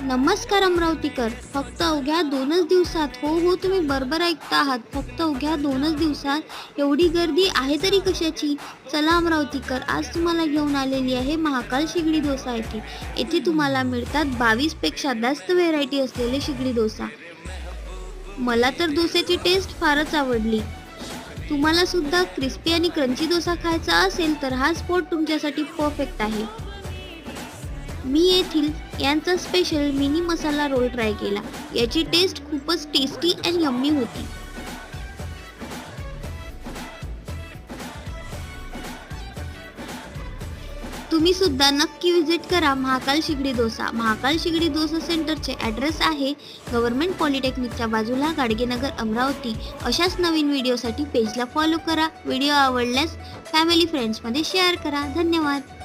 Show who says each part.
Speaker 1: नमस्कार अमरावतीकर. फक्त अवघ्या 2च दिवसात, हो तुम्ही बरोबर ऐकता आहात, फक्त अवघ्या 2च दिवसात एवढी गर्दी आहे तरी कशाची. चला अमरावतीकर, आज तुम्हाला घेऊन आलेली आहे महाकाल शेगडी डोसा येथे. येथे तुम्हाला मिळतात 22 पेक्षा जास्त व्हेरायटी असलेले शेगडी डोसा. मला तर डोस्याची टेस्ट फारच आवडली. तुम्हाला सुद्धा क्रिस्पी आणि क्रंची डोसा खायचा असेल तर हा स्पॉट तुमच्यासाठी परफेक्ट आहे. मी येथील यांचा स्पेशल मिनी मसाला रोल ट्राय केला. याची टेस्ट खूपच टेस्टी आणि यम्मी होती. तुम्ही सुद्धा नक्की विजिट करा महाकाल शेगडी डोसा. महाकाल शेगडी डोसा सेंटरचे ॲड्रेस आहे गव्हर्नमेंट पॉलिटेक्निकच्या बाजूला, गाडगेनगर, अमरावती. अशाच नवीन व्हिडिओसाठी पेजला फॉलो करा. व्हिडिओ आवडल्यास फॅमिली फ्रेंड्समध्ये शेअर करा. धन्यवाद.